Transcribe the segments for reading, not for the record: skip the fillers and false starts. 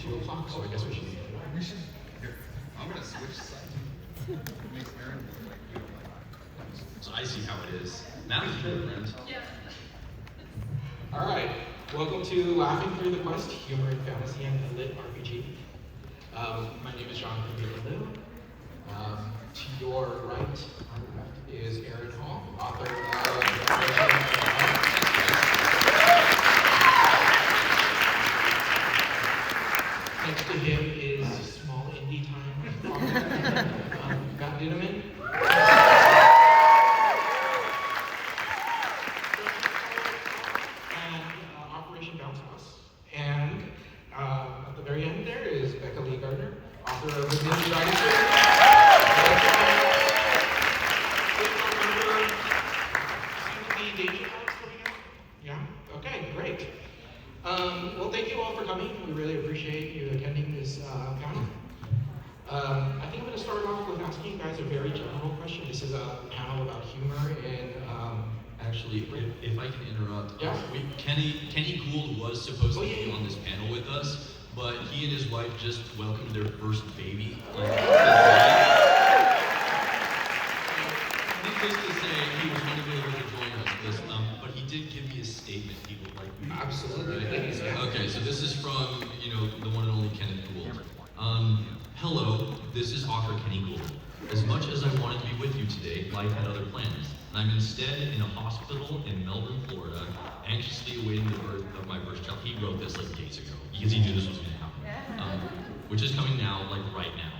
2 o'clock, so I guess we should. We should. Here, I'm gonna switch sides. Make Aaron look like you don't like. So I see how it is. Matt is your friend. Yeah. All right, welcome to Laughing Through the Quest, Humor in Fantasy and LitRPG. My name is John from to your right on the left is Aaron Hall, author of Next to him is small indie time author, Matt Dinneman. At the very end there is Becca Lee Gardner, author of The Ninja Dynasty. Yeah? Okay, great. Well, thank you all for coming. We really appreciate you attending this panel. I think I'm going to start off with asking you guys a very general question. This is a panel about humor and Actually, if I can interrupt, yeah. Kenny Gould was supposed to be on this panel with us, but he and his wife just welcomed their first baby. Needless to say, he was unavailable to join us, but he did give me a statement he would like me to. Absolutely. Right? Okay, so this is from, the one and only Kenneth Gould. Hello, this is author Kenny Gould. As much as I wanted to be with you today, life had other plans. I'm instead in a hospital in Melbourne, Florida, anxiously awaiting the birth of my first child. He wrote this like days ago, because he knew this was going to happen, which is coming now, like right now.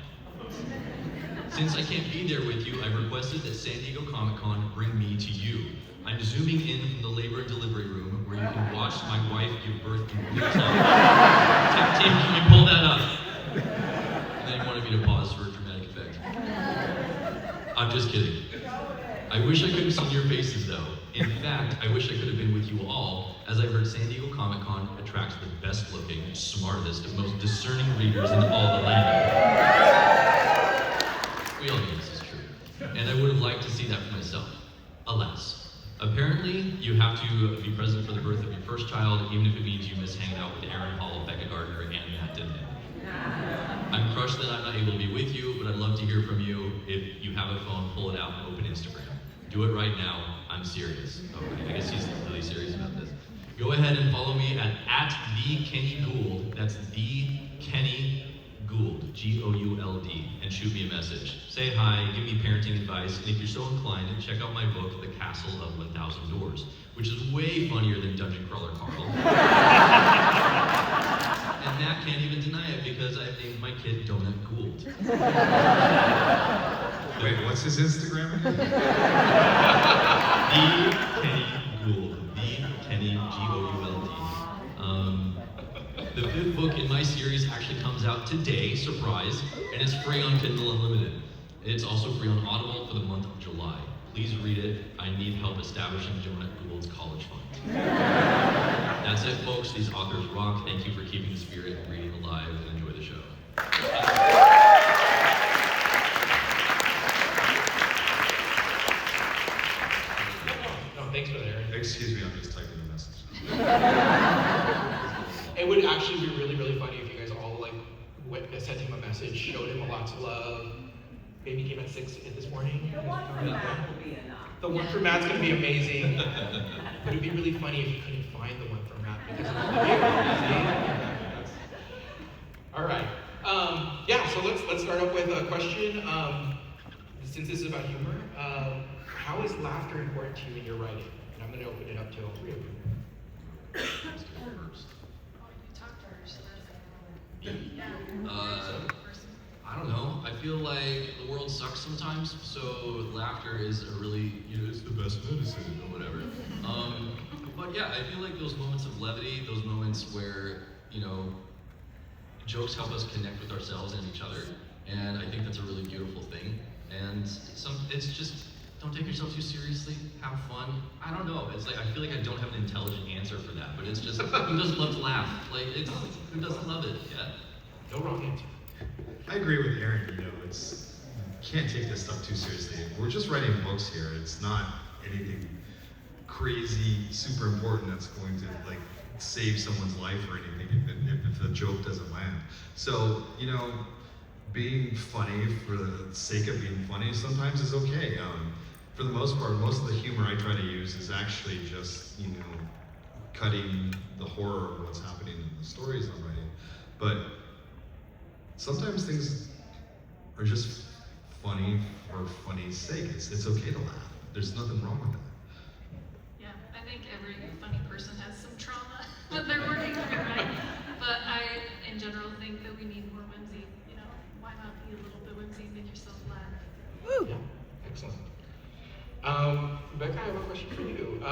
Since I can't be there with you, I've requested that San Diego Comic-Con bring me to you. I'm zooming in from the labor and delivery room, where you can watch my wife give birth in real time. Tim, can you pull that up? And then he wanted me to pause for a dramatic effect. I'm just kidding. I wish I could have seen your faces though. In fact, I wish I could have been with you all, as I've heard San Diego Comic-Con attracts the best looking, smartest, and most discerning readers in all the land. We all know this is true. And I would have liked to see that for myself. Alas. Apparently, you have to be present for the birth of your first child, even if it means you miss hanging out with Aaron Hall, Becca Gardner, and Matt Dinneman. I'm crushed that I'm not able to be with you, but I'd love to hear from you. If you have a phone, pull it out and open Instagram. Do it right now. I'm serious. Okay, I guess he's really serious about this. Go ahead and follow me at the Kenny Gould. That's the Kenny Gould, G-O-U-L-D, and shoot me a message. Say hi, give me parenting advice, and if you're so inclined, check out my book, The Castle of 1,000 Doors, which is way funnier than Dungeon Crawler Carl. And Matt can't even deny it because I've named my kid Donut Gould. Wait, what's his Instagram again? The Kenny Gould. The Kenny, G-O-U-L-D. The 5th book in my series actually comes out today, surprise, and it's free on Kindle Unlimited. It's also free on Audible for the month of July. Please read it. I need help establishing Donut Gould's college fund. That's it, folks. These authors rock. Thank you for keeping the spirit of reading alive, and enjoy the show. Thanks for that, Aaron. Excuse me, I'm just typing the message. It would actually be really, really funny if you guys all sent him a message, showed him lots of love. Baby came at 6 this morning. The one from Matt will be enough. The one for Matt's gonna be amazing. But it'd be really funny if you couldn't find the one for Matt because of the video. All right. So let's start up with a question. Since this is about humor, how is laughter important to you in your writing? And I'm going to open it up to all 3 of you. I don't know. I feel like the world sucks sometimes, so laughter is a really, it's the best medicine or whatever. But yeah, I feel like those moments of levity, those moments where, jokes help us connect with ourselves and each other, and I think that's a really beautiful thing. And it's just, don't take yourself too seriously, have fun. I don't know, it's like, I feel like I don't have an intelligent answer for that, but it's just, who doesn't love to laugh? Like, who doesn't love it? Yeah. No wrong answer. I agree with Aaron, you can't take this stuff too seriously. We're just writing books here. It's not anything crazy, super important that's going to save someone's life or anything if the joke doesn't land. So, you know, being funny for the sake of being funny sometimes is okay. For the most part, most of the humor I try to use is actually just, you know, cutting the horror of what's happening in the stories I'm writing. But sometimes things are just funny for funny's sake. It's okay to laugh. There's nothing wrong with that. Yeah, I think every funny person has some trauma that they're working through, right? But I, in general, think that we need more whimsy. You know, why not be a little bit whimsy and make yourself laugh? Yeah, excellent. Rebecca, I have a question for you.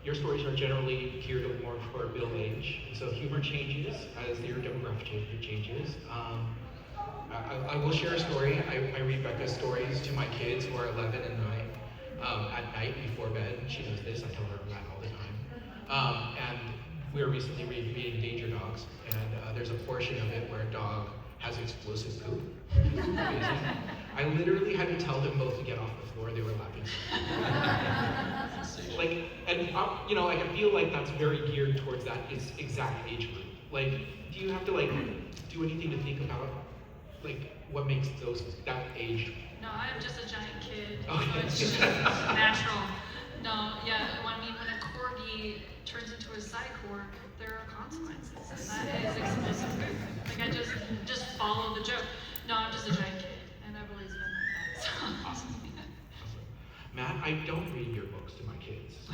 Your stories are generally geared more for middle age, so humor changes as your demographic changes. I will share a story. I read Becca's stories to my kids who are 11 and 9 at night before bed. She knows this. I tell her that all the time. And we were recently reading Danger Dogs, and there's a portion of it where a dog has explosive poop. It's amazing. I literally had to tell them both to get off the floor. They were laughing. Like, and you know, like I feel like that's very geared towards that exact age group. Like, do you have to like do anything to think about like what makes that age? No, I'm just a giant kid. Okay. So it's just natural. No, yeah. When a corgi turns into a cyborg, there are consequences, and that is explosive food. Like I just follow the joke. No, I'm just a giant kid, and I've always been like that. So. Awesome. Matt, I don't read your books to my kids. I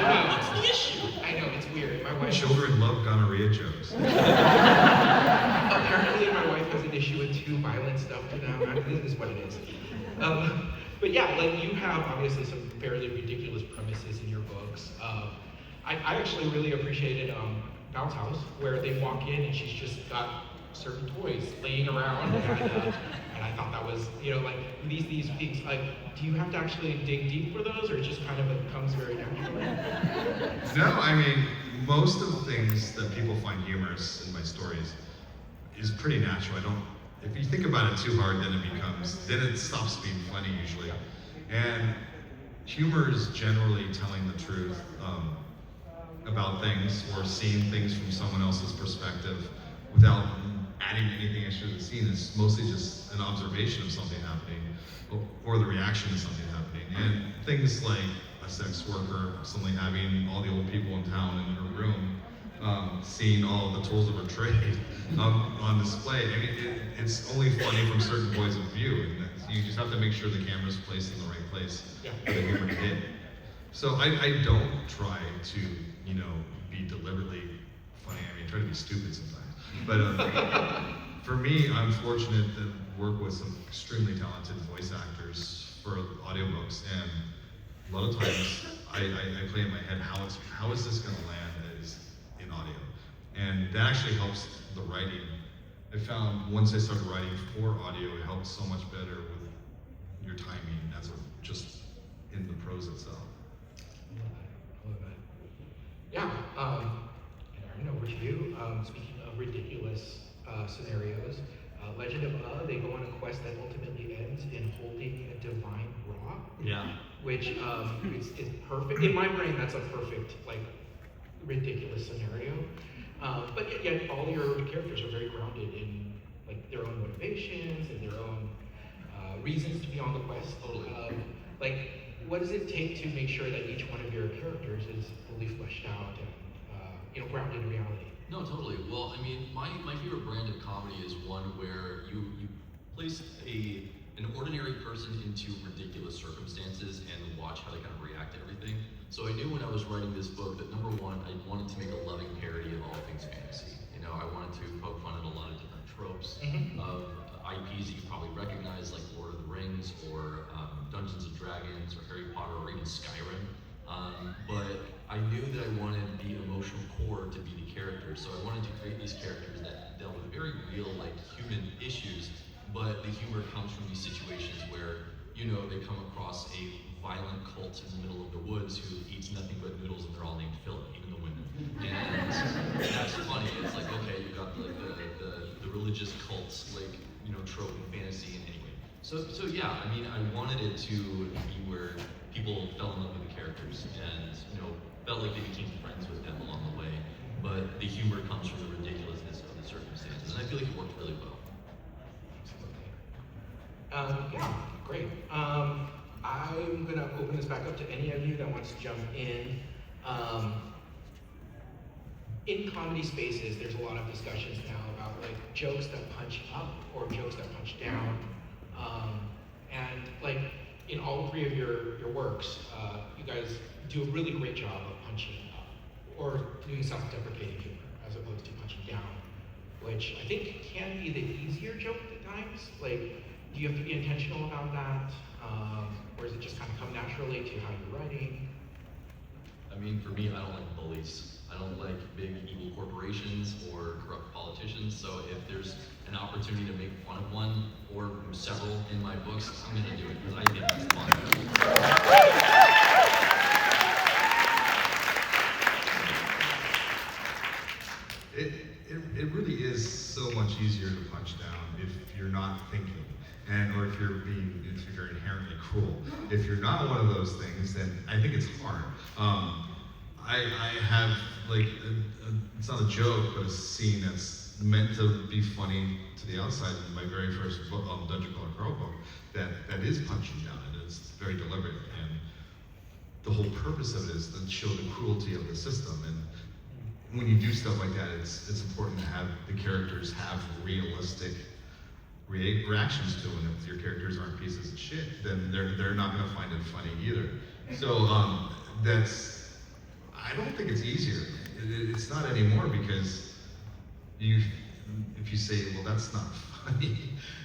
know, it's the issue. I know, it's weird. My wife. Children love gonorrhea jokes. Apparently, my wife has an issue with too violent stuff to them. This is what it is. But yeah, like you have obviously some fairly ridiculous premises in your books. I actually really appreciated Val's house, where they walk in and she's just got certain toys laying around, and I thought that was, you know, like these things. Like, do you have to actually dig deep for those, or it just kind of comes very naturally? No, I mean, most of the things that people find humorous in my stories is pretty natural. If you think about it too hard, then it stops being funny usually. And humor is generally telling the truth about things or seeing things from someone else's perspective without adding anything extra to the scene. It's mostly just an observation of something happening or the reaction to something happening. And things like a sex worker suddenly having all the old people in town in her room, seeing all the tools of her trade on display. I mean, it's only funny from certain points of view, and you just have to make sure the camera's placed in the right place for the humor to hit. So I don't try to, you know, be deliberately funny. I mean, I try to be stupid sometimes. But for me, I'm fortunate to work with some extremely talented voice actors for audiobooks, and a lot of times I play in my head how is this going to land as in audio, and that actually helps the writing. I found once I started writing for audio, it helps so much better with your timing as just in the prose itself. I love that. Yeah. And over to you. Speaking of ridiculous scenarios, Legend of they go on a quest that ultimately ends in holding a divine rock. Yeah. Which is perfect. In my brain, that's a perfect, like, ridiculous scenario. But yet all your characters are very grounded in like their own motivations and their own reasons to be on the quest. Like, what does it take to make sure that each one of your characters is fully fleshed out and grounded in reality? No, totally. Well, I mean, my favorite brand of comedy is one where you place an ordinary person into ridiculous circumstances and watch how they kind of react to everything. So I knew when I was writing this book that number one, I wanted to make a loving parody of all things fantasy. You know, I wanted to poke fun at a lot of different tropes of IPs that you probably recognize, like Lord of the Rings or Dungeons and Dragons or Harry Potter or even Skyrim. But I knew that I wanted the emotional core to be the characters, so I wanted to create these characters that dealt with very real, like, human issues, but the humor comes from these situations where, you know, they come across a violent cult in the middle of the woods who eats nothing but noodles and they're all named Philip, even the women. And that's funny. It's like, okay, you've got like the religious cults, like, trope in fantasy and anyway. So yeah, I mean, I wanted it to be where people people fell in love with the characters and, you know, felt like they became friends with them along the way. But the humor comes from the ridiculousness of the circumstances, and I feel like it worked really well. Yeah, great. I'm gonna open this back up to any of you that wants to jump in. In comedy spaces, there's a lot of discussions now about like jokes that punch up or jokes that punch down. And like in all three of your works, you guys do a really great job of punching up or doing self-deprecating humor as opposed to punching down, which I think can be the easier joke at times. Like, do you have to be intentional about that? Or does it just kind of come naturally to how you're writing? I mean, for me, I don't like bullies. I don't like big evil corporations or corrupt politicians. So if there's an opportunity to make fun of one or several in my books, I'm gonna do it because I think it's fun. It really is so much easier to punch down if you're not thinking, or if you're inherently cruel. If you're not one of those things, then I think it's hard. I have like it's not a joke, but a scene that's meant to be funny to the outside in my very first book, Dungeon Crawler Crow book, that is punching down, and it's very deliberate. And the whole purpose of it is to show the cruelty of the system. And when you do stuff like that, it's important to have the characters have realistic reactions to it. And if your characters aren't pieces of shit, then they're not going to find it funny either. So I don't think it's easier. It's not anymore because if you say, well, that's not funny,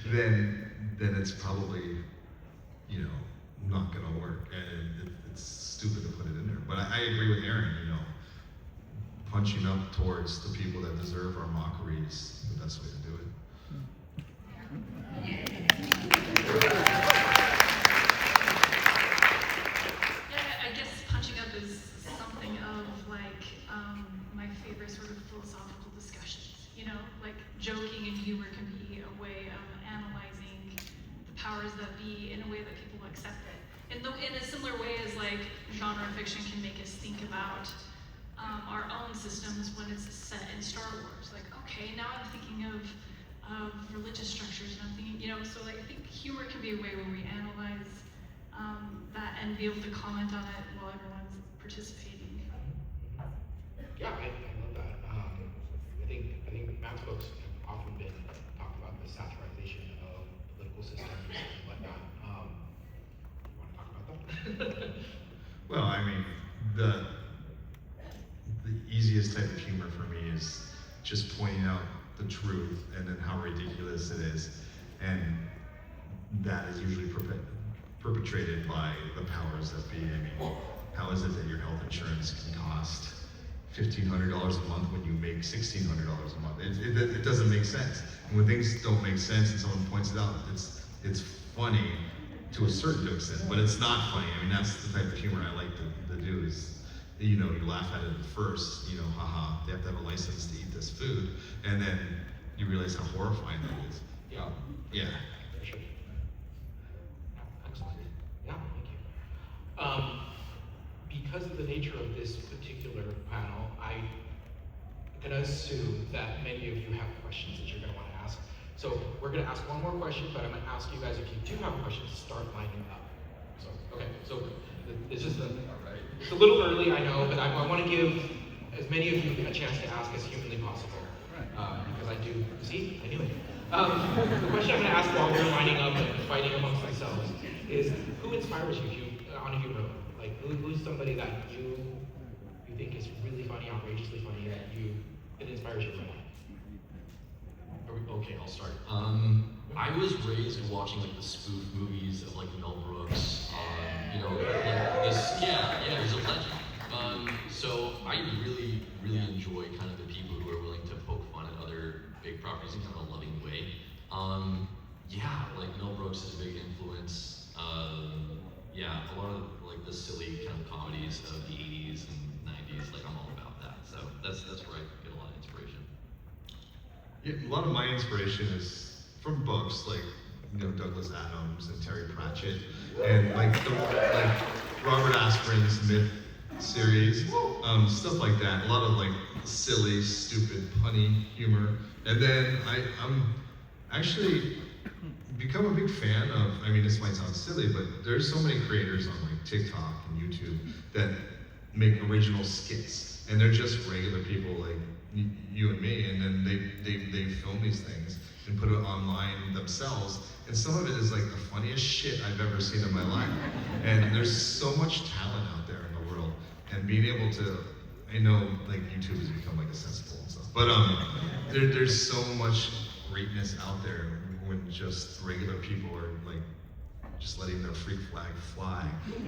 then it's probably, not going to work, and it's stupid to put it in there. But I agree with Aaron. Punching up towards the people that deserve our mockery is the best way to do it. Yeah, I guess punching up is something of like my favorite sort of philosophical discussions. Like joking and humor can be a way of analyzing the powers that be in a way that people accept it. In a similar way as like genre fiction can make us think about our own systems when it's set in Star Wars. Like, okay, now I'm thinking of religious structures, and I'm thinking, so like I think humor can be a way where we analyze that and be able to comment on it while everyone's participating. Yeah, I love that. I think Matt's books have often been talked about the satirization of political systems and whatnot. You want to talk about that? Well, I mean, the easiest type of humor for me is just pointing out the truth and then how ridiculous it is, and that is usually perpetrated by the powers that be. I mean, how is it that your health insurance can cost $1,500 a month when you make $1,600 a month? It doesn't make sense. And when things don't make sense and someone points it out, it's funny to a certain extent, but it's not funny. I mean, that's the type of humor I like to do. Is you laugh at it at first, haha, they have to have a license to eat this food, and then you realize how horrifying that is. Yeah. Yeah. For sure. Excellent. Yeah, thank you. Because of the nature of this particular panel, I'm gonna assume that many of you have questions that you're gonna want to ask. So we're gonna ask one more question, but I'm gonna ask you guys, if you do have questions, start lining up. So, okay, so it's just it's a little early, I know, but I want to give as many of you a chance to ask as humanly possible. Because I do, see, I knew it. The question I'm going to ask while we're lining up and fighting amongst ourselves is, who inspires you on a humor? Like, who's somebody that you think is really funny, outrageously funny, that inspires you from that? Okay, I'll start. I was raised watching like the spoof movies of like Mel Brooks. He's a legend. So I really, really enjoy kind of the people who are willing to poke fun at other big properties in kind of a loving way. Like Mel Brooks is a big influence. A lot of like the silly kind of comedies of the 80s and 90s. Like I'm all about that. So that's where I get a lot of inspiration. Yeah, a lot of my inspiration is from books. Like Douglas Adams and Terry Pratchett, and like Robert Asprin's Myth series, stuff like that. A lot of like silly, stupid, punny humor. And then I'm actually become a big fan of, I mean, this might sound silly, but there's so many creators on like TikTok and YouTube that make original skits, and they're just regular people like you and me, and then they film these things and put it online themselves, and some of it is like the funniest shit I've ever seen in my life. And there's so much talent out there in the world, and being able to, I know like YouTube has become like a cesspool and stuff, but there's so much greatness out there when just regular people are like just letting their freak flag fly.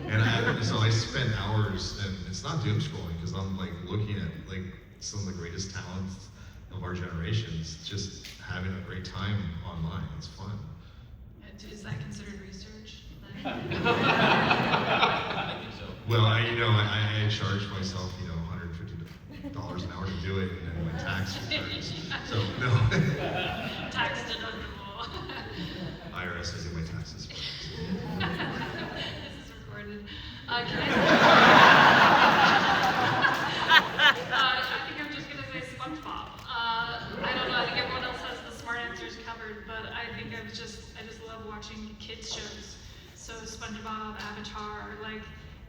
And so I spend hours, and it's not doom scrolling, because I'm like looking at like some of the greatest talents of our generations, just having a great time online. It's fun. Is that considered research? I think so. Well, I charge myself, $150 an hour to do it, and then my tax returns. So no. Tax deductible. IRS is in my taxes. This is recorded. I think I'm just gonna say SpongeBob. I don't know. I think everyone else has the smart answers covered, but I think I just love watching kids shows. So SpongeBob, Avatar, like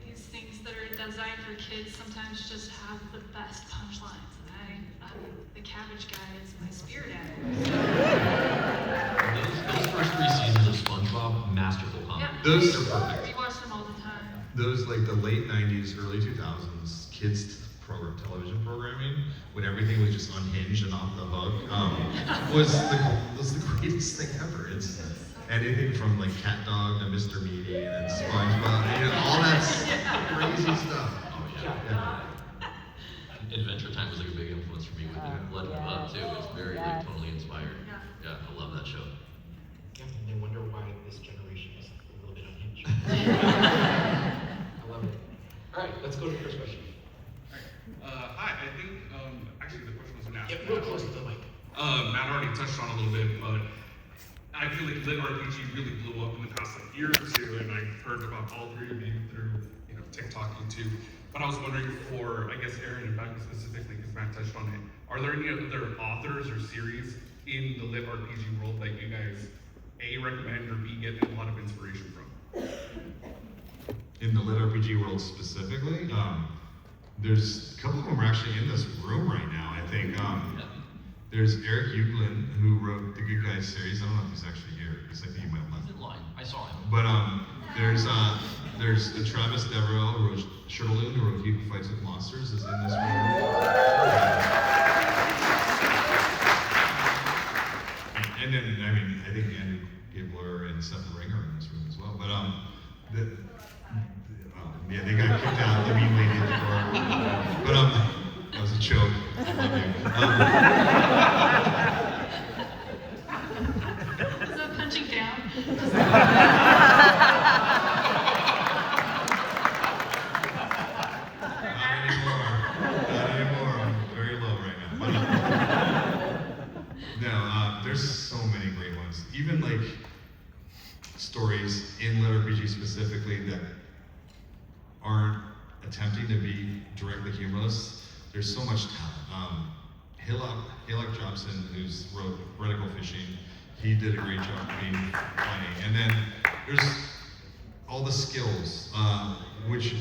these things that are designed for kids sometimes just have the best punchlines. And the Cabbage Guy is my spirit animal. Those first 3 seasons of SpongeBob, masterful comedy. Yeah, Those are perfect. We watch them all the time. Those like the late 90s, early 2000s kids television programming, when everything was just unhinged and off the hook, was the greatest thing ever. It's anything from like Cat Dog to Mr. Meaty and SpongeBob, all that crazy stuff. Oh yeah. Adventure Time was like a big influence for me with Blood and Bug too. It's very like totally inspired. Yeah, I love that show. Yeah, and they wonder why this generation is a little bit unhinged. I love it. All right, let's go to the first question. Hi, I think actually the question was been asked. Get real close to the mic. Matt already touched on it a little bit, but I feel like LitRPG really blew up in the past year or two, and I've heard about all 3 of you through TikTok, YouTube. But I was wondering for, I guess, Aaron and Becca specifically, because Matt touched on it, are there any other authors or series in the LitRPG world that you guys A, recommend, or B, get a lot of inspiration from? In the LitRPG world specifically, there's a couple of them are actually in this room right now, I think. There's Eric Uglin, who wrote the Good Guys series. I don't know if he's actually here, because I think he might have left. He's in line. I saw him. But there's Travis Deverell, who wrote Shirtaloon, who wrote He Who Fights with Monsters, is in this room. And then, I think Andy Gabler and Seth Ringer are in this room as well. But they got kicked out, the mean lady at the door. But that was a joke. I love you. Is that punching down? Not anymore. I'm very low right now. No, there's so many great ones. Even like stories in LitRPG specifically that aren't attempting to be directly humorless. There's so much talent. Hillock Jobson, who's wrote Vertical Fishing, he did a great job being funny. And then there's All the Skills, which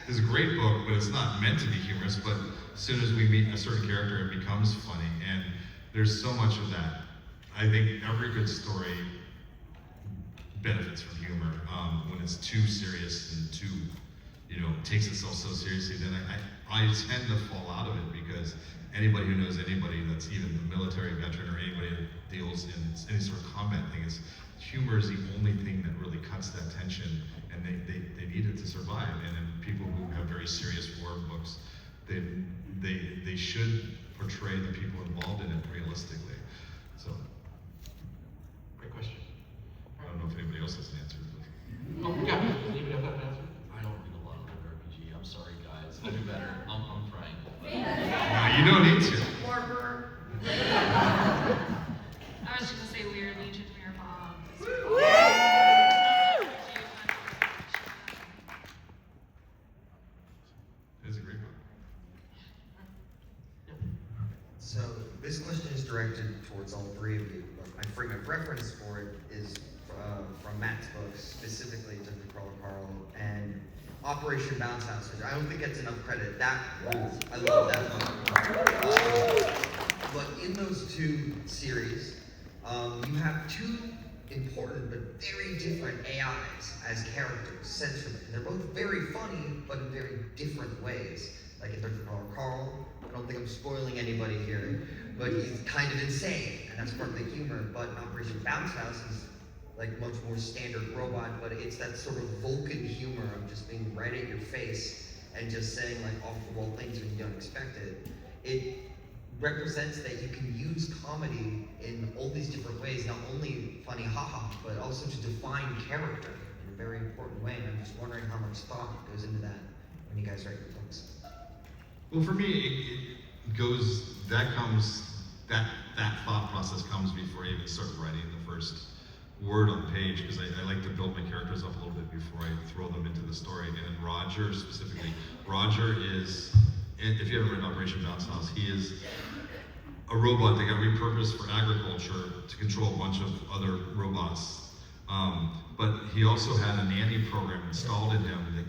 is a great book, but it's not meant to be humorous, but as soon as we meet a certain character, it becomes funny. And there's so much of that. I think every good story benefits from humor. When it's too serious and too, takes itself so seriously, then I tend to fall out of it, because anybody who knows anybody that's even a military veteran or anybody that deals in any sort of combat thing, humor is the only thing that really cuts that tension, and they need it to survive. And then people who have very serious war books, they should portray the people involved in it realistically. So, Great question. I don't know if anybody else has an answer. But. Oh, yeah. Does anybody have an answer? I don't read a lot of LitRPG. I'm sorry, guys. I'll do better. I'm trying. No, you don't need to. I was just gonna say Weird Legion, Weird Mob. So this question is directed towards all three of you. But my frame of reference for it is from Matt's book, specifically Dungeon Crawler Carl and Operation Bounce House, which I don't think gets enough credit. That rules. I love that book. But in those two series, you have two important but very different AIs as characters, centrally. They're both very funny, but in very different ways. Like in Dungeon Crawler Carl, I don't think I'm spoiling anybody here, but he's kind of insane, and that's part of the humor. But in Operation Bounce House is like much more standard robot, but it's that sort of Vulcan humor of just being right at your face and just saying like off-the-wall things when you don't expect it. It represents that you can use comedy in all these different ways, not only funny haha, but also to define character in a very important way. And I'm just wondering how much thought goes into that when you guys write your books. Well, for me, it goes, that thought process comes before I even start writing the first word on the page, because I like to build my characters up a little bit before I throw them into the story. And in Roger specifically, Roger is, if you haven't read Operation Bounce House, he is a robot that got repurposed for agriculture to control a bunch of other robots. But he also had a nanny program installed in him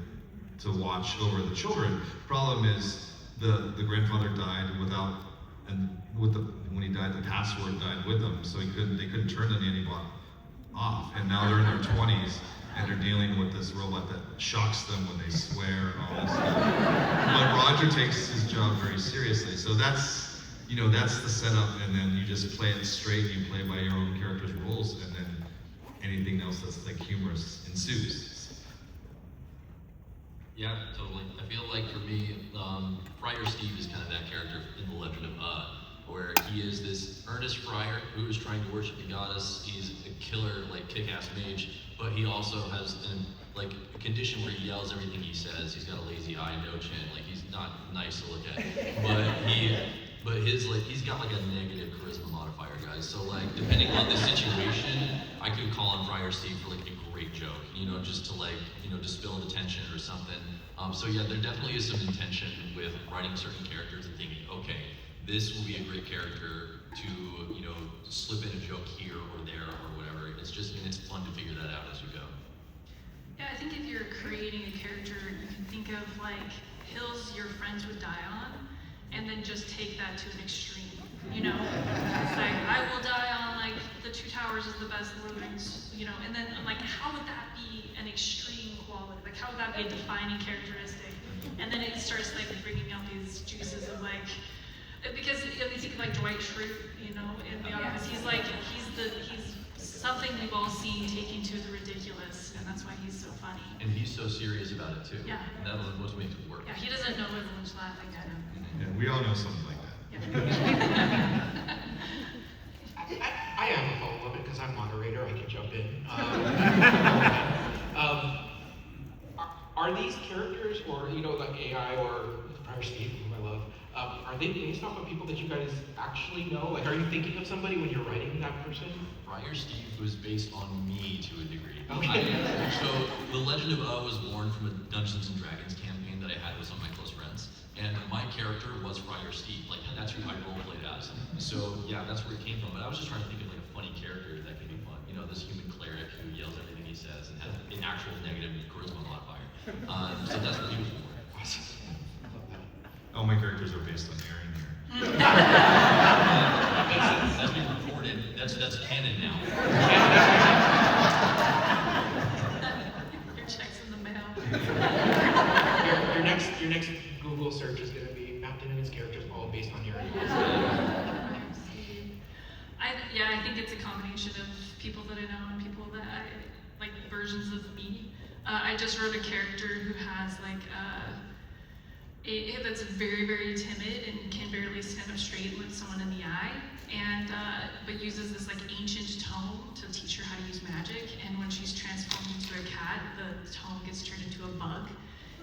to watch over the children. Problem is, the grandfather died without, and when he died, the password died with him, so they couldn't turn the nanny bot off. And now they're in their 20s, and they're dealing with this robot that shocks them when they swear and all this stuff. But Roger takes his job very seriously, so that's the setup, and then you just play it straight, you play by your own character's rules, and then anything else that's like humorous ensues. Yeah, totally. I feel like for me, Friar Steve is kind of that character in the Legend of where he is this earnest friar who is trying to worship the goddess. He's a killer, like kick-ass mage, but he also has a condition where he yells everything he says. He's got a lazy eye, no chin. Like he's not nice to look at, but he's got like a negative charisma modifier, guys. So like depending on the situation, I could call on Friar Steve for like a great joke, just to dispel the tension or something. So yeah, there definitely is some intention with writing certain characters and thinking, okay, this will be a great character to, slip in a joke here or there or whatever. It's fun to figure that out as you go. Yeah, I think if you're creating a character, you can think of like hills your friends would die on, and then just take that to an extreme. It's like, I will die on like the Two Towers is the best Lord of the Rings, and then I'm like, how would that be an extreme quality? Like, how would that be a defining characteristic? And then it starts like bringing out these juices of like, because you think of like Dwight Schrute, in The Office, he's something we've all seen taking to the ridiculous, and that's why he's so funny. And he's so serious about it too. Yeah. And that was what makes it work. Yeah, he doesn't know everyone's laughing at him. Yeah, we all know something like that. Yeah. I have a follow-up because I'm moderator, I can jump in. Are these characters, or like AI or Friar Steve, whom I love, are they based off of people that you guys actually know? Like, are you thinking of somebody when you're writing that person? Friar Steve was based on me to a degree. Okay. So the Legend of was born from a Dungeons and Dragons campaign that I had with some of my close friends, and my character was Friar Steve. Like that's who I role played as. So yeah, that's where it came from. But I was just trying to think of like a funny character that could be fun. This human cleric who yells everything he says and has an actual negative charisma modifier. So that's what he was for. Awesome. All my characters are based on Aaron here. That's been recorded. That's canon now. Your check's in the mail. Your next Google search is going to be Matt Dinniman's characters all based on Aaron. I think it's a combination of people that I know and people that I like versions of me. I just wrote a character who has like that's very, very timid and can barely stand up straight and look someone in the eye, and but uses this like ancient tome to teach her how to use magic. And when she's transformed into a cat, the tome gets turned into a bug,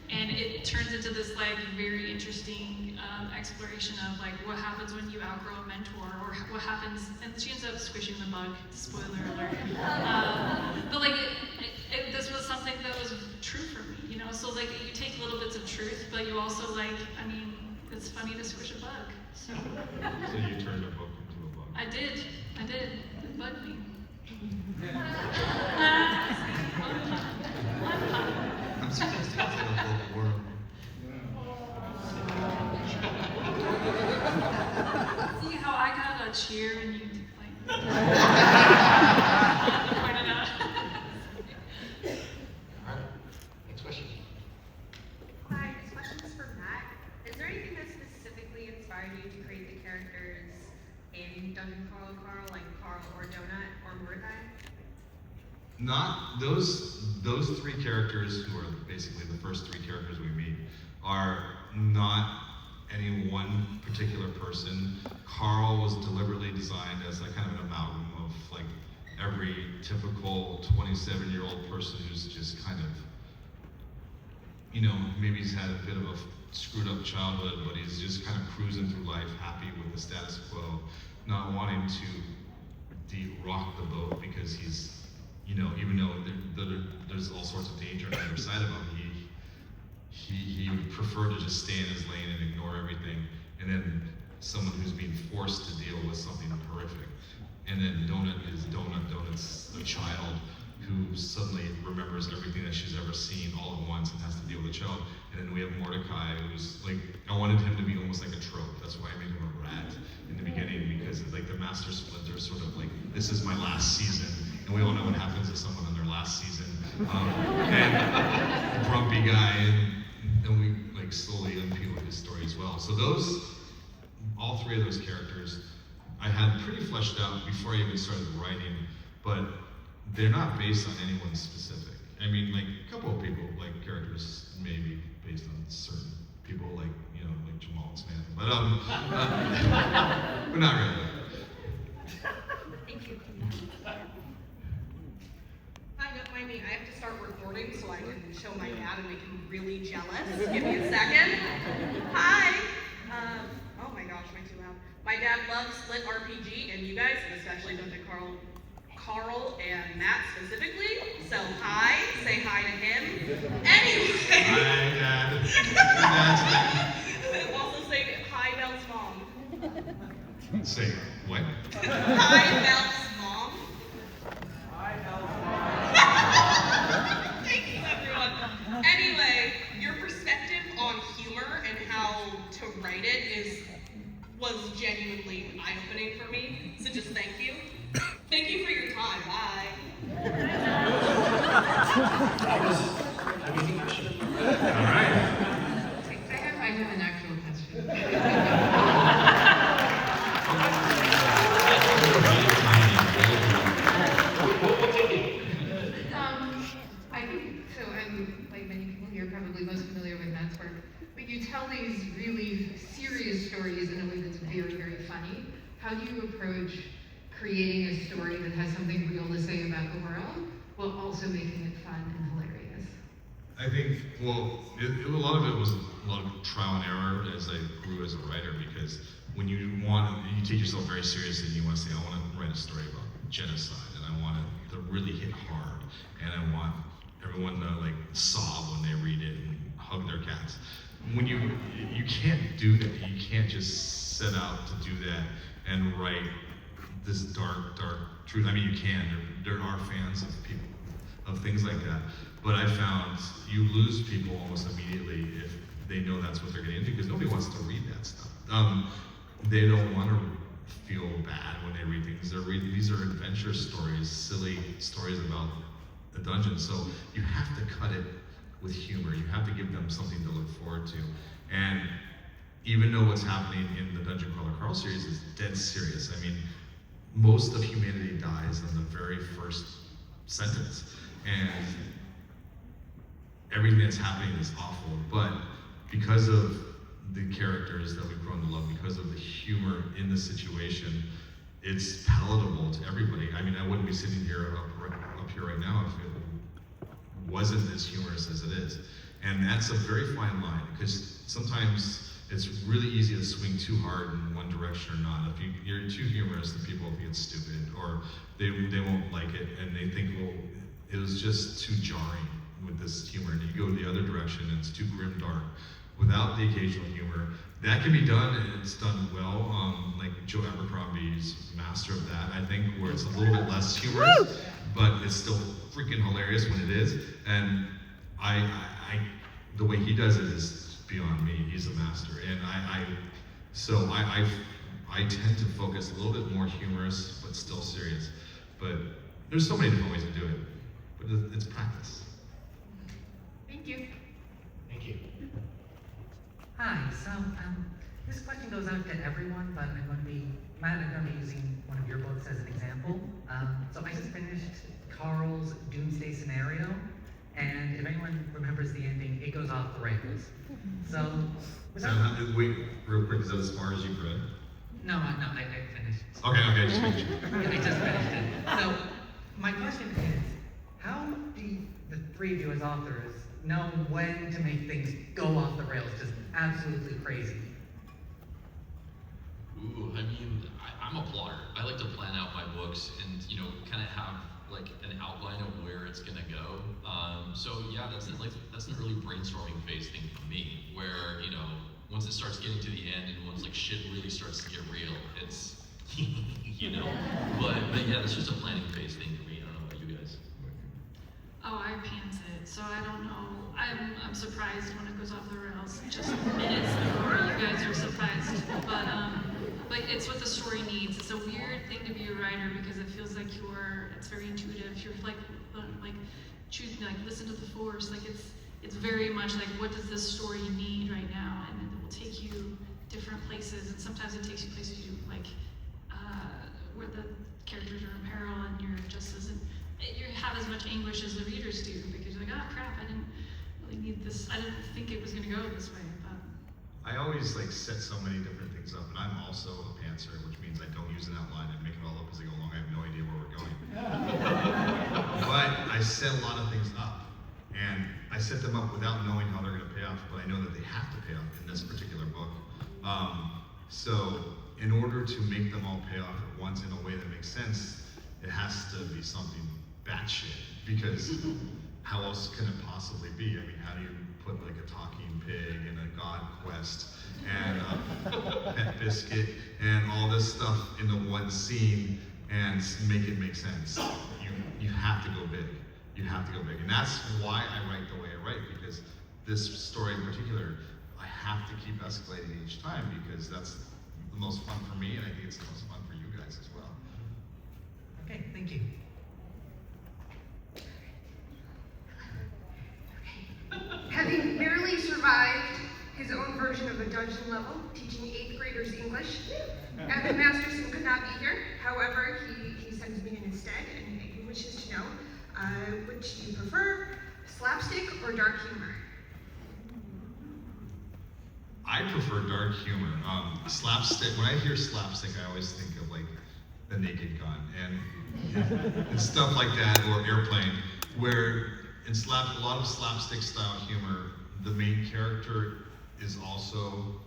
and it turns into this like very interesting exploration of like what happens when you outgrow a mentor, or what happens. And she ends up squishing the bug. Spoiler alert. But like this was something that was true for me, So like you take little bits of truth, but you also like, it's funny to squish a bug. So So you turned a book into a bug. I did. It bugged me. I'm surprised it's like a bookworm. See how I got a cheer and you like pointed out. All right, next question. Hi, this question is for Matt. Is there anything that specifically inspired you to create the characters in Dungeon Crawl Carl, like Carl or Donut or Mordecai? Not those three characters, who are basically the first three characters we meet, are not any one particular person. Carl was deliberately designed as like kind of an amalgam of like every typical 27-year-old person who's just kind of, you know, maybe he's had a bit of a screwed up childhood, but he's just kind of cruising through life, happy with the status quo, not wanting to rock the boat because he's, you know, even though there's all sorts of danger on the other side of him, he would prefer to just stay in his lane and ignore everything. And then someone who's being forced to deal with something horrific. And then Donut's a child who suddenly remembers everything that she's ever seen all at once and has to deal with the child. And then we have Mordecai, who's like, I wanted him to be almost like a trope. That's why I made him a rat in the beginning, because it's like the Master Splinter sort of like, this is my last season. And we all know what happens to someone in their last season. And grumpy guy, and we like slowly unpeel his story as well. So all three of those characters, I had pretty fleshed out before I even started writing, but they're not based on anyone specific. I mean, like a couple of people, like characters, maybe based on certain people, like, you know, like Jamal and Samantha, but not really. Thank you. Hi, don't mind me. I have to start recording so I can show my dad and make him really jealous. Give me a second. Hi. Oh my gosh, am I too loud? My dad loves LitRPG, and you guys, and especially Dungeon Carl and Matt specifically. So hi, say hi to him. Anyway. Hi, Dad. Also say hi, Belle's mom. Say what? Hi, Belle's mom. Thank you, everyone. Anyway, your perspective on humor and how to write it was genuinely eye-opening for me. So just thank you. Thank you for your time. Bye. That was amazing question. All right. I have an actual question. We'll take it. I think so. I'm like many people here, probably most familiar with Matt's work. But you tell these really serious stories in a way that's very, very funny. How do you approach creating a story that has something real to say about the world, while also making it fun and hilarious? I think, well, a lot of it was a lot of trial and error as I grew as a writer, because when you take yourself very seriously and you want to say, I want to write a story about genocide, and I want it to really hit hard, and I want everyone to like sob when they read it and hug their cats. When you can't do that, you can't just set out to do that and write this dark truth. I mean, you can. There are fans of people, of things like that. But I found you lose people almost immediately if they know that's what they're getting into, because nobody wants to read that stuff. They don't want to feel bad when they read things. These are adventure stories, silly stories about the dungeon. So you have to cut it with humor. You have to give them something to look forward to. And even though what's happening in the Dungeon Crawler Carl series is dead serious, I mean, most of humanity dies in the very first sentence. And everything that's happening is awful, but because of the characters that we've grown to love, because of the humor in the situation, it's palatable to everybody. I mean, I wouldn't be sitting here up here right now if it wasn't as humorous as it is. And that's a very fine line, because sometimes it's really easy to swing too hard in one direction or not. If you're too humorous, then people think it's stupid, or they won't like it, and they think, well, it was just too jarring with this humor, and you go the other direction and it's too grim dark without the occasional humor. That can be done, and it's done well. Joe Abercrombie's master of that, I think, where it's a little bit less humorous, but it's still freaking hilarious when it is. And the way he does it is beyond me. He's a master, and I tend to focus a little bit more humorous, but still serious. But there's so many different ways to do it, but it's practice. Thank you. Thank you. Hi, so this question goes out to everyone, but Matt, I'm going to be using one of your books as an example. So I just finished Carl's Doomsday Scenario, and if anyone remembers the ending, it goes off the rails. So, Wait, real quick, is that as far as you've read? No, I finished. Okay, just make sure. I just finished it. So, my question is, how do the three of you as authors know when to make things go off the rails, just absolutely crazy? Ooh, I mean, I'm a plotter. I like to plan out my books and, kind of have like an outline of where it's gonna go. So yeah, that's an early brainstorming phase thing for me, where, once it starts getting to the end and once like shit really starts to get real, it's, but yeah, that's just a planning phase thing for me. I don't know about you guys. Oh, I pants it, so I don't know. I'm surprised when it goes off the rails. Just minutes before you guys are surprised. But it's what the story needs. It's a weird thing to be a writer because it feels like it's very intuitive. You're like choosing, like listen to the force. Like it's very much like, what does this story need right now? And then it will take you different places. And sometimes it takes you places you where the characters are in peril and you have as much anguish as the readers do because you're like, oh crap, I didn't really need this. I didn't think it was going to go this way. But I always set so many different things up, and I'm also a pantser, which means I don't use an outline and make it all up as I go along. I have no idea where we're going. But I set a lot of things up, and I set them up without knowing how they're going to pay off, but I know that they have to pay off in this particular book. So in order to make them all pay off at once in a way that makes sense, it has to be something batshit, because how else can it possibly be? I mean, how do you put like a talking pig and a god quest and a pet biscuit and all this stuff into one scene and make it make sense? You have to go big. You have to go big. And that's why I write the way I write, because this story in particular, I have to keep escalating each time because that's the most fun for me, and I think it's the most fun for you guys as well. Okay, thank you. Having barely survived his own version of a dungeon level, teaching 8th graders English, Evan Masterson could not be here. However, he sends me in instead, and he wishes to know, which do you prefer, slapstick or dark humor? I prefer dark humor. Slapstick, when I hear slapstick, I always think of like The Naked Gun and stuff like that, or Airplane, where in a lot of slapstick style humor, the main character is also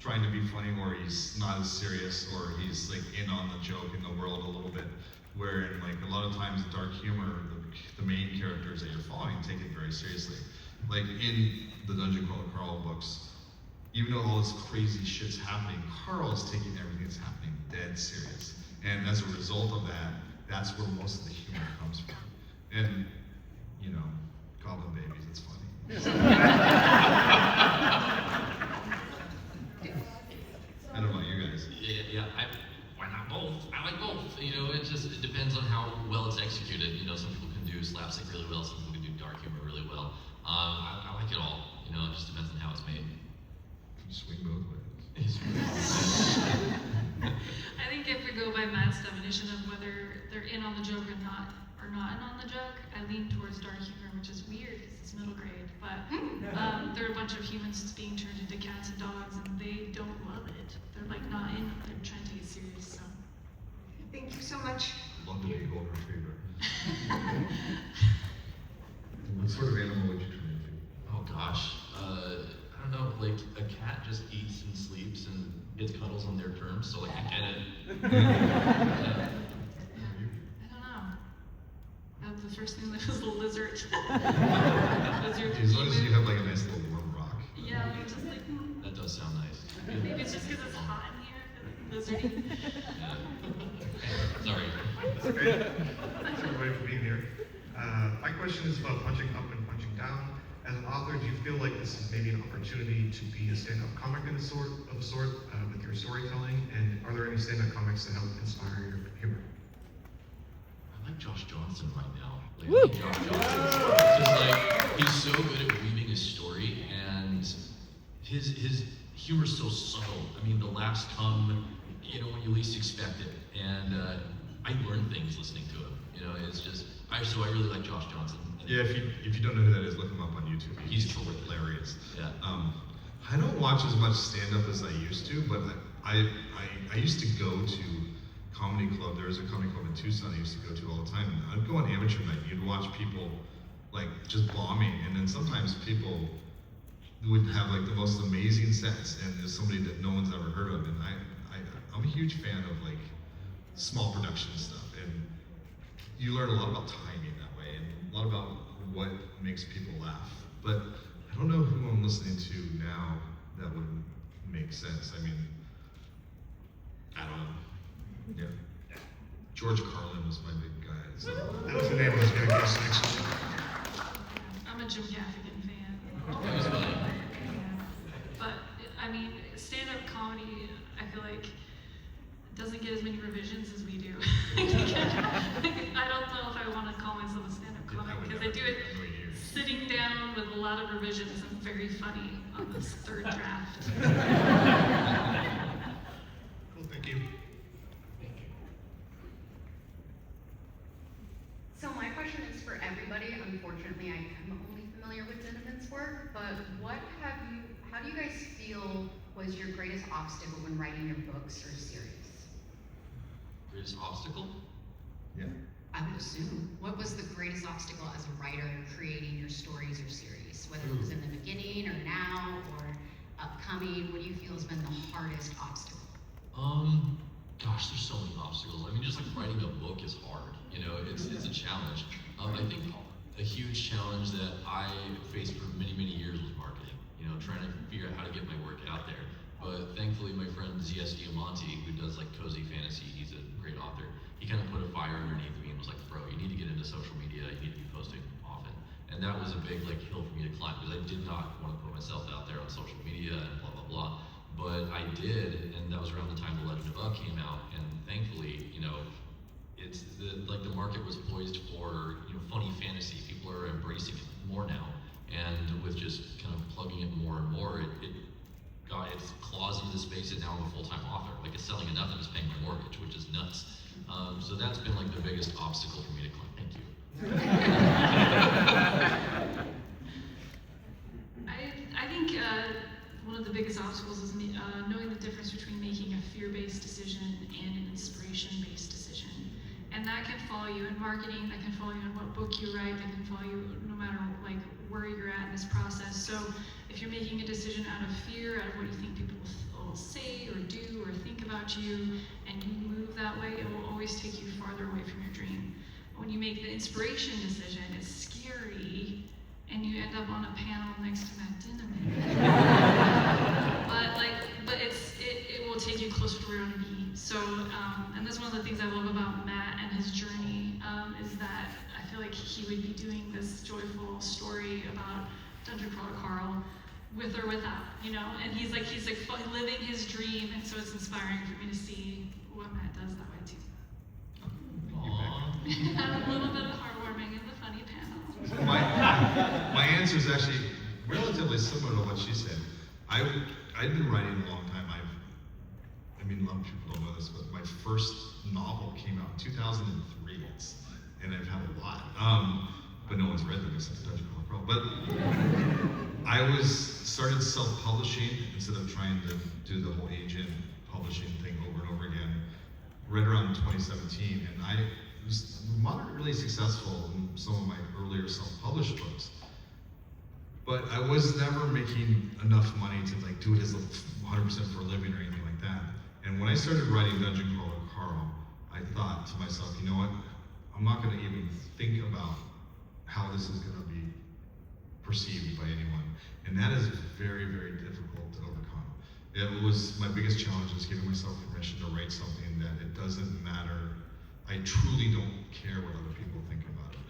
trying to be funny, or he's not as serious, or he's like in on the joke in the world a little bit. Where in like a lot of times dark humor, the main characters that you're following take it very seriously. Like in the Dungeon Crawler Carl books, even though all this crazy shit's happening, Carl is taking everything that's happening dead serious. And as a result of that, that's where most of the humor comes from. And, goblin babies, it's funny. I don't know about you guys. Yeah. Why not both? I like both. It depends on how well it's executed. Some people can do slapstick really well, some people can do dark humor really well. I like it all. It just depends on how it's made. You swing both ways. I think if we go by Matt's definition of whether they're in on the joke or not in on the joke, I lean towards dark humor, which is weird because it's middle grade. But there are a bunch of humans being turned into cats and dogs, and they don't love it. They're like not in. They're trying to take it serious. So. Thank you so much. Love to be a golden retriever. What sort of animal would you turn into? Oh gosh, I don't know. Like a cat just eats and sleeps and gets cuddles on their terms, so like I get it. I don't know. The first thing that was the lizard. Lizard. As long as you have like a nice little warm rock. Yeah, just like. That does sound nice. Maybe it's just because it's hot in here. wizardy. Sorry. Okay. Thanks everybody for being here. My question is about punching up and punching down. As an author, do you feel like this is maybe an opportunity to be a stand-up comic of a sort with your storytelling? And are there any stand-up comics that help inspire your humor? I like Josh Johnson right now. Like, I think Josh Johnson. It's just like he's so good at weaving his story, and his humor's so subtle. I mean, the laughs come, when you least expect it, and I learn things listening to him. It's just I really like Josh Johnson. Yeah, if you don't know who that is, look him up on YouTube. He's hilarious. Yeah. I don't watch as much stand-up as I used to, but I used to go to comedy club. There was a comedy club in Tucson I used to go to all the time. And I'd go on amateur night. You'd watch people like just bombing, and then sometimes people would have like the most amazing sets, and there's somebody that no one's ever heard of. And I'm a huge fan of like small production stuff, and you learn a lot about timing that way, and a lot about what makes people laugh. But I don't know who I'm listening to now that would make sense. I mean, I don't know. Yeah. George Carlin was my big guy. So. That was the name I was going to guess next. I'm a Jim Gaffigan fan. That was funny. But I mean, stand-up comedy, I feel like doesn't get as many revisions as we do. I don't know if I want to call myself a stand-up comic because I do it sitting down with a lot of revisions and very funny on this third draft. Cool, thank you. So my question is for everybody. Unfortunately, I am only familiar with Zinneman's work, but how do you guys feel was your greatest obstacle when writing your books or series? Greatest obstacle? Yeah. I would assume. What was the greatest obstacle as a writer creating your stories or series? Whether it was in the beginning or now or upcoming, what do you feel has been the hardest obstacle? Gosh, there's so many obstacles. I mean, just like writing a book is hard. It's a challenge. I think a huge challenge that I faced for many, many years was marketing. Trying to figure out how to get my work out there. But thankfully, my friend Z.S. Diamante, who does like cozy fantasy, he's a great author. He kind of put a fire underneath me and was like, "Bro, you need to get into social media. You need to be posting often." And that was a big like hill for me to climb because I did not want to put myself out there on social media and blah blah blah. But I did, and that was around the time The Legend of Ugg came out. And thankfully, it's the market was poised for funny fantasy. People are embracing it more now, and with just kind of plugging it more and more, it got its claws into the space, and now I'm a full-time author. Like it's selling enough that it's paying my mortgage, which is nuts. So that's been like the biggest obstacle for me to climb. Thank you. I think one of the biggest obstacles is knowing the difference between making a fear-based decision and an inspiration-based decision. And that can follow you in marketing, that can follow you in what book you write, that can follow you no matter like where you're at in this process. So if you're making a decision out of fear, out of what you think people will say or do or think about you, and you move that way, it will always take you farther away from your dream. When you make the inspiration decision, it's scary, and you end up on a panel next to Matt Dinneman. but it will take you closer to where you want to be. So, and that's one of the things I love about Matt and his journey, is that I feel like he would be doing this joyful story about Dungeon Crawler Carl with or without, and he's like living his dream, and so it's inspiring for me to see what Matt does that way too. Aww. A little bit of heartwarming in the funny panel. My answer is actually relatively similar to what she said. I've been writing a long time. A lot of people don't know this, but my first novel came out in 2003, and I've had a lot. But no one's read them except Dungeon Crawler Pro. But I started self-publishing instead of trying to do the whole agent publishing thing over and over again, right around 2017, and I was moderately successful in some of my earlier self-published books. But I was never making enough money to like do it as 100% for a living or anything like that. And when I started writing Dungeon Crawler Carl, I thought to myself, you know what? I'm not going to even think about how this is going to be perceived by anyone. And that is very, very difficult to overcome. It was my biggest challenge, is giving myself permission to write truly don't care what other people think about it.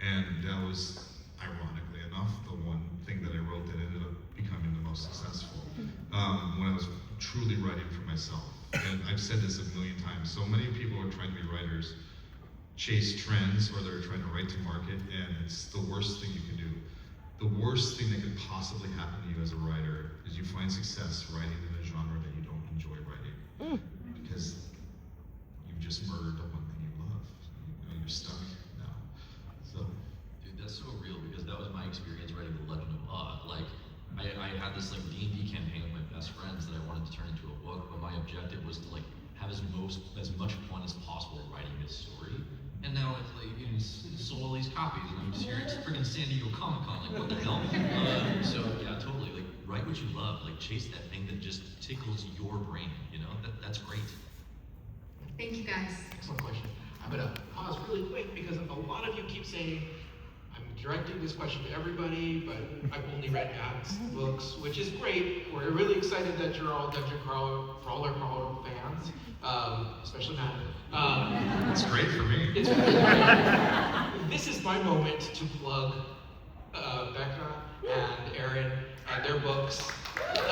And that was, ironically enough, the one thing that I wrote that ended up becoming the most successful. When I was truly writing for myself. And I've said this a million times. So many people are trying to be writers, chase trends, or they're trying to write to market, and it's the worst thing you can do. The worst thing that could possibly happen to you as a writer is you find success writing in a genre that you don't enjoy writing. Because you've just murdered the one thing you love. You're stuck now. So. Dude, that's so real, because that was my experience writing The Legend of Odd. Like, I had this like D&D campaign with my best friends that I wanted to turn into a book, but my objective was to like have as much fun as possible writing this story. And now it's like, you know, sold all these copies, and I'm just here at freaking San Diego Comic-Con, like, what the hell? So yeah, totally, like, write what you love, like, chase that thing that just tickles your brain, you know? That's great. Thank you guys. Excellent question. I'm gonna pause really quick because a lot of you keep saying, I'm directing this question to everybody, but I've only read Matt's books, which is great. We're really excited that you're all Dungeon Crawler fans, especially Matt. It's great for me. It's really great. This is my moment to plug Becca and Aaron and their books. If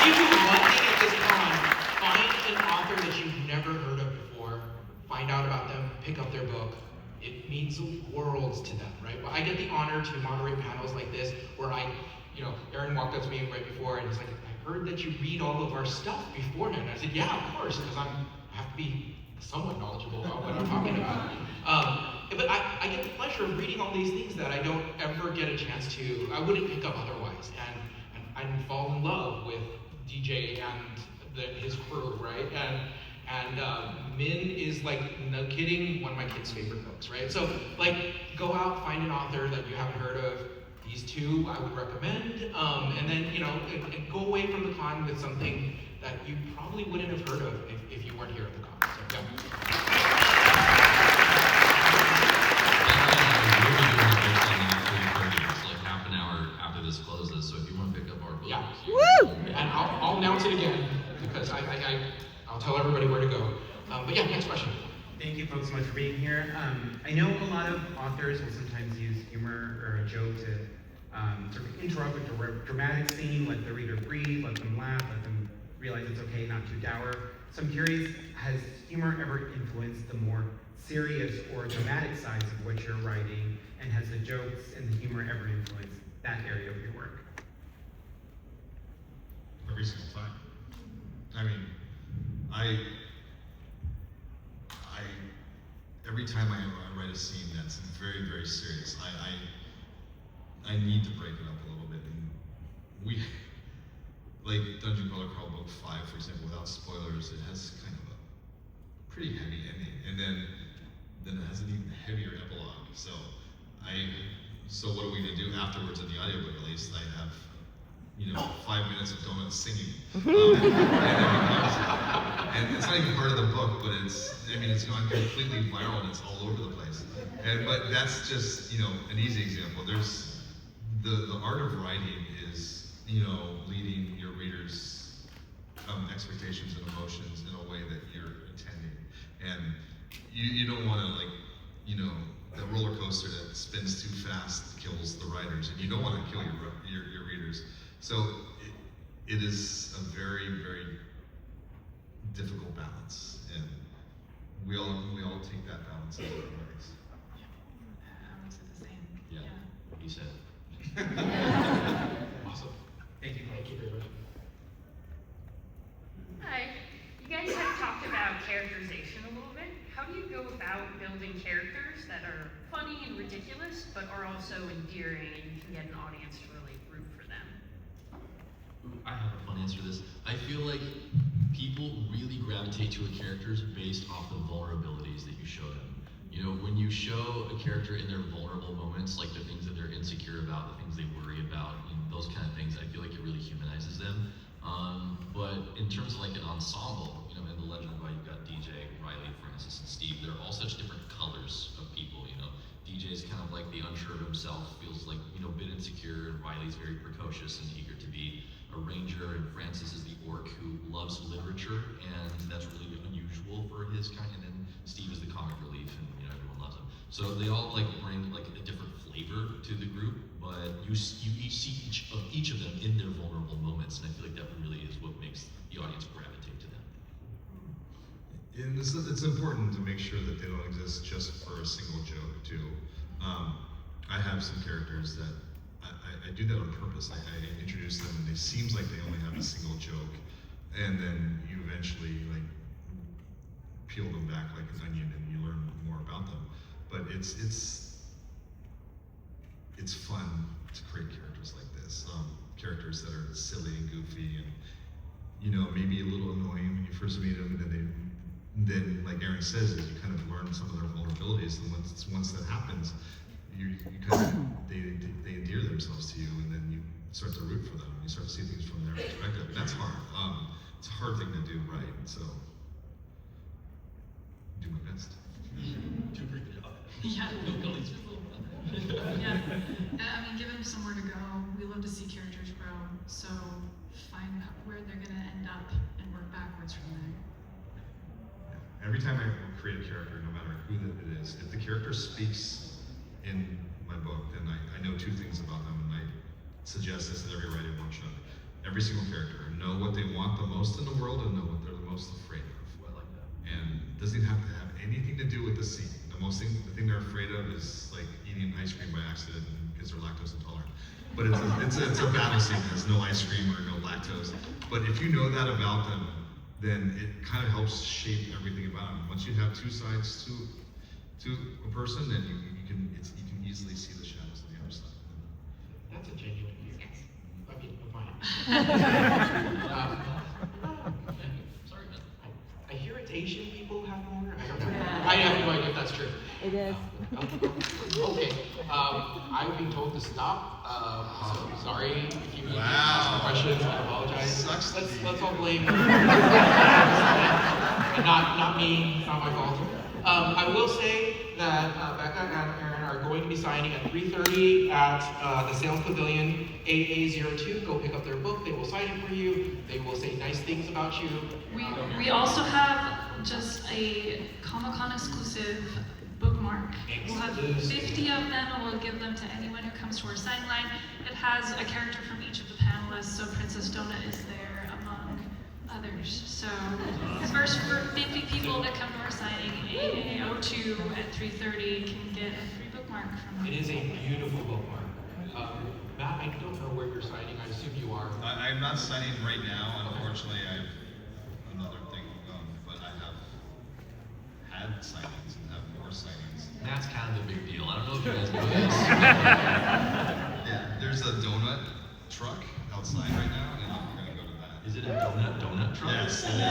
you do one thing at this con, find an author that you've never heard of before, find out about them, pick up their book. It means worlds to them, right? Well, I get the honor to moderate panels like this where Aaron walked up to me right before and he's like, I heard that you read all of our stuff beforehand. I said, yeah, of course, because I have to be somewhat knowledgeable about what I'm talking about. But I get the pleasure of reading all these things that I don't ever get a chance to, I wouldn't pick up otherwise. And I fall in love with DJ and his crew, right? And Min is, like, no kidding, one of my kids' favorite books, right? So, like, go out, find an author that you haven't heard of. These two I would recommend, and then, and go away from the con with something that you probably wouldn't have heard of if you weren't here at the con. So, yeah. It's like half an hour after this closes, so if you want to pick up our books, yeah. Woo! And I'll announce it again because I'll tell everybody where to go. But yeah, next question. Thank you folks so much for being here. I know a lot of authors will sometimes use humor or a joke to sort of interrupt a dramatic scene, let the reader breathe, let them laugh, let them realize it's okay, not too dour. So I'm curious, has humor ever influenced the more serious or dramatic sides of what you're writing, and has the jokes and the humor ever influenced that area of your work? Every single time. I mean, every time I write a scene that's very, very serious, I need to break it up a little bit. And we, like Dungeon Crawler Book 5, for example, without spoilers, it has kind of a pretty heavy ending, and then it has an even heavier epilogue. So what are we gonna do afterwards in the audiobook? At least I have 5 minutes of donuts singing. And it's not even part of the book, but it's gone completely viral and it's all over the place. But that's just, an easy example. There's, the art of writing is, leading your readers' expectations and emotions in a way that you're intending. And you don't wanna the roller coaster that spins too fast kills the writers, and you don't wanna kill your readers. So it is a very, very difficult balance, and we all take that balance in different ways. I would say the same. Yeah, he said. Awesome. Thank you. Thank you very much. Hi. You guys have talked about characterization a little bit. How do you go about building characters that are funny and ridiculous, but are also endearing and you can get an audience to really root for them? I have a fun answer to this. I feel like people really gravitate to a characters based off the vulnerabilities that you show them. When you show a character in their vulnerable moments, like the things that they're insecure about, the things they worry about, those kind of things, I feel like it really humanizes them. But in terms of like an ensemble, in The Legend of Odd, you've got DJ, Riley, Francis, and Steve. They're all such different colors of people. DJ's kind of like the unsure of himself, feels like a bit insecure, and Riley's very precocious and eager to be a ranger, and Francis is the orc who loves literature, and that's really unusual this kind, and then Steve is the comic relief, and everyone loves him. So they all like bring like a different flavor to the group, but you each see each of them in their vulnerable moments, and I feel like that really is what makes the audience gravitate to them. And it's important to make sure that they don't exist just for a single joke too. I have some characters that I do that on purpose. I introduce them and it seems like they only have a single joke, and then you eventually like peel them back like an onion and you learn more about them. But it's fun to create characters like this, characters that are silly and goofy and maybe a little annoying when you first meet them, and then like Aaron says, is you kind of learn some of their vulnerabilities, and once that happens, you kind of they endear themselves to you, and then you start to root for them. You start to see things from their perspective. And that's hard. It's a hard thing to do, right? So do my best. Do a pretty good job. Yeah. No gullies. Yeah. I mean, give them somewhere to go. We love to see characters grow. So find where they're going to end up and work backwards from there. Yeah. Every time I create a character, no matter who it is, if the character speaks in my book, then I know two things about them, and I suggest this at every writing workshop. Every single character, know what they want the most in the world and know what they're the most afraid of. I like that. And it doesn't have to have anything to do with the scene. The thing they're afraid of is like eating ice cream by accident because they're lactose intolerant. But it's a battle scene. There's no ice cream or no lactose. But if you know that about them, then it kind of helps shape everything about them. Once you have two sides to a person, then you can easily see the shadows on the other side. That's a genuine view. Yes. I mean, of mine. Sorry, man. I hear it's Asian people have more. I don't know. I have no idea if that's true. It is. Okay. I've been told to stop. So sorry if you need to ask Wow. questions. I apologize. Let's all blame. And not me. It's not my fault. I will say that Becca and Aaron are going to be signing at 3:30 at the Sales Pavilion AA02. Go pick up their book. They will sign it for you. They will say nice things about you. We also have just a Comic-Con exclusive bookmark. We'll have 50 of them, and we'll give them to anyone who comes to our signing line. It has a character from each of the panelists, so Princess Donut is there among others. So first for 50 people that come to our signing, AA02 at 3:30 can get a free bookmark from It us. is a beautiful bookmark. Matt, I don't know where you're signing. I assume you are. I'm not signing right now, unfortunately. I have another thing, but I have had signings and have more signings. That's kind of a big deal. I don't know if you guys know this. Yeah, there's a donut truck outside right now, and I'm gonna go to that. Is it a donut truck? Yes, it is. Oh,